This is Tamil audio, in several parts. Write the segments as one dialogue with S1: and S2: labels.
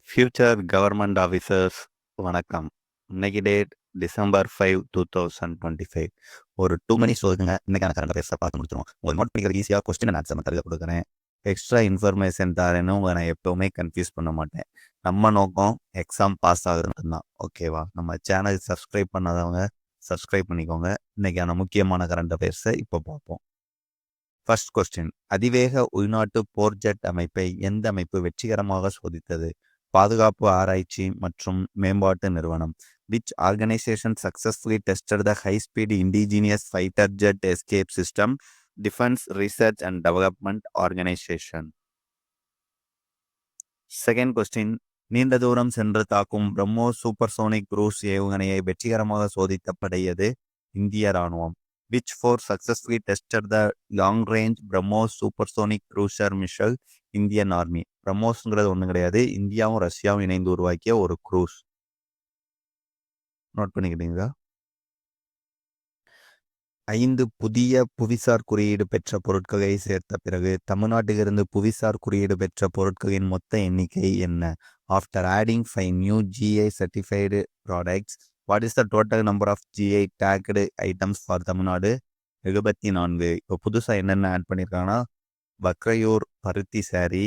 S1: ஃபியூச்சர் கவர்மெண்ட் ஆஃபீஸர்ஸ் வணக்கம். இன்னைக்கு டேட் டிசம்பர் 5 2025. ஒரு 2 மினிட்ஸ் ஒதுக்குங்க. இன்னைக்கான கரண்ட் அஃபேர்ஸை பார்த்து முடிச்சிருவோம். உங்களுக்கு நோட் பண்ணிக்கிறது ஈஸியாக கொஸ்டின் அண்ட் ஆன்சர் மெத்தடில் கொடுக்குறேன். எக்ஸ்ட்ரா இன்ஃபர்மேஷன் தரேன்னு உங்களை நான் எப்போவுமே கன்ஃபியூஸ் பண்ண மாட்டேன். நம்ம நோக்கம் எக்ஸாம் பாஸ் ஆகுறது மட்டும்தான். ஓகேவா? நம்ம சேனல் சப்ஸ்கிரைப் பண்ணாதவங்க சப்ஸ்கிரைப் பண்ணிக்கோங்க. இன்னைக்கான முக்கியமான கரண்ட் அஃபேர்ஸை இப்போ பார்ப்போம். ஃபர்ஸ்ட் கொஸ்டின், அதிவேக உள்நாட்டு போர்ஜெட் அமைப்பை எந்த அமைப்பு வெற்றிகரமாக சோதித்தது? பாதுகாப்பு ஆராய்ச்சி மற்றும் மேம்பாட்டு நிறுவனம். Which organization successfully tested the high-speed indigenous fighter jet escape system? Defense Research and Development Organization. Second question, நீண்ட தூரம் சென்று தாக்கும் பிரம்மோஸ் சூப்பர்சோனிக் குரூஸ் ஏவுகணையை வெற்றிகரமாக சோதித்த படையது இந்திய ராணுவம். Which force successfully tested the long-range BrahMos supersonic cruiser missile? Indian army. பிரம்மோஸ்ங்கிறது ஒன்றும் கிடையாது, இந்தியாவும் ரஷ்யாவும் இணைந்து உருவாக்கிய ஒரு குரூஸ். நோட் பண்ணிக்கிட்டீங்களா? 5 புதிய புவிசார் குறியீடு பெற்ற பொருட்களை சேர்த்த பிறகு தமிழ்நாட்டிலிருந்து புவிசார் குறியீடு பெற்ற பொருட்களின் மொத்த எண்ணிக்கை என்ன? After adding 5 new GI certified products, what is the total number of GI tagged items for Tamil Nadu? 74. இப்போ புதுசாக என்னென்ன ஆட் பண்ணியிருக்காங்கன்னா, பக்ரையூர் பருத்தி சாரி,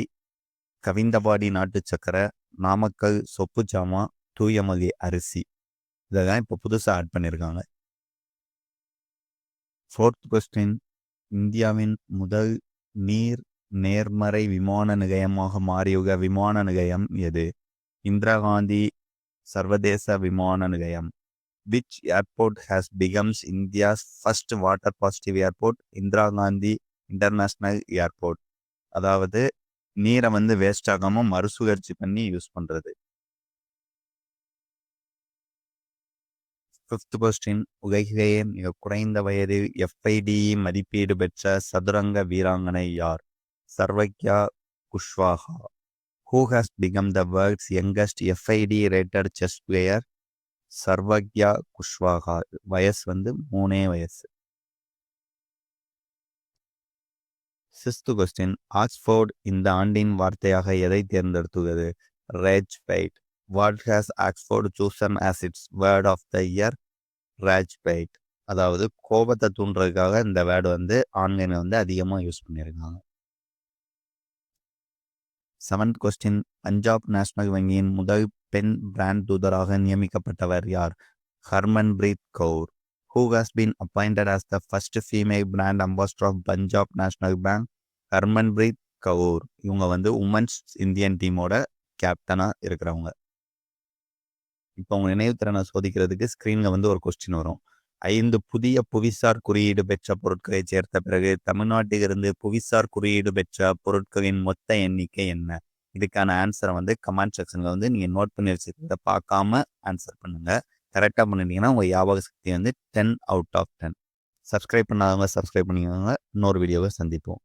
S1: கவிந்தபாடி நாட்டு சக்கரை, நாமக்கல் சொப்பு ஜாமா, தூயமல்லி அரிசி, இதெல்லாம் இப்போ புதுசாக ஆட் பண்ணியிருக்காங்க. ஃபோர்த் கொஸ்டின், இந்தியாவின் முதல் நீர் நேர்மறை விமான நிலையமாக மாறியுள்ள விமான நிலையம் எது? இந்திரா காந்தி சர்வதேச விமான நிலையம். Which airport has becomes India's first water positive airport? Indira Gandhi international airport. அதாவது நீரை வேஸ்ட் ஆகாம மறுசுழற்சி பண்ணி யூஸ் பண்றது. ஃபிஃப்த் கொஸ்டின், உலகிலேயே மிக குறைந்த வயதில் FIDE மதிப்பீடு பெற்ற சதுரங்க வீராங்கனை யார்? சர்வக்யா Kushwaha. Who has become the world's youngest FIDE rated chess player? சர்வக்யா Kushwaha. வயசு 3 வயசு. சிக்ஸ்த் கொஸ்டின், ஆக்ஸ்போர்ட் இந்த ஆண்டின் வார்த்தையாக எதை தேர்ந்தெடுத்துள்ளது? Rage bait. What has Oxford chosen as its word of the year? Rage bait. அதாவது கோபத்தை தூண்டுறதுக்காக இந்த வேர்டு ஆன்லைனில் அதிகமாக யூஸ் பண்ணியிருக்காங்க. செவன்த் கொஸ்டின், பஞ்சாப் நேஷனல் வங்கியின் முதல் பெண் பிராண்ட் தூதராக நியமிக்கப்பட்டவர் யார்? Harmanpreet Kaur. Who has been appointed as the first female brand ambassador of Punjab National Bank? Harmanpreet Kaur. இவங்க உமன்ஸ் இந்தியன் டீமோட கேப்டனாக இருக்கிறவங்க. இப்போ உங்க நினைவுத்திறனை சோதிக்கிறதுக்கு ஸ்க்ரீனில் ஒரு கொஸ்டின் வரும். 5 புதிய புவிசார் குறியீடு பெற்ற பொருட்களை சேர்த்த பிறகு தமிழ்நாட்டிலிருந்து புவிசார் குறியீடு பெற்ற பொருட்களின் மொத்த எண்ணிக்கை என்ன? இதுக்கான ஆன்சரை கமெண்ட் செக்ஷனில் நீங்கள் நோட் பண்ணி வச்சுக்கிறத பார்க்காம ஆன்சர் பண்ணுங்க. கரெக்டாக பண்ணிட்டீங்கன்னா உங்கள் ஞாபக சக்தி 10 out of 10. சப்ஸ்கிரைப் பண்ணாதவங்க சப்ஸ்கிரைப் பண்ணிக்கோங்க. இன்னொரு வீடியோவை சந்திப்போம்.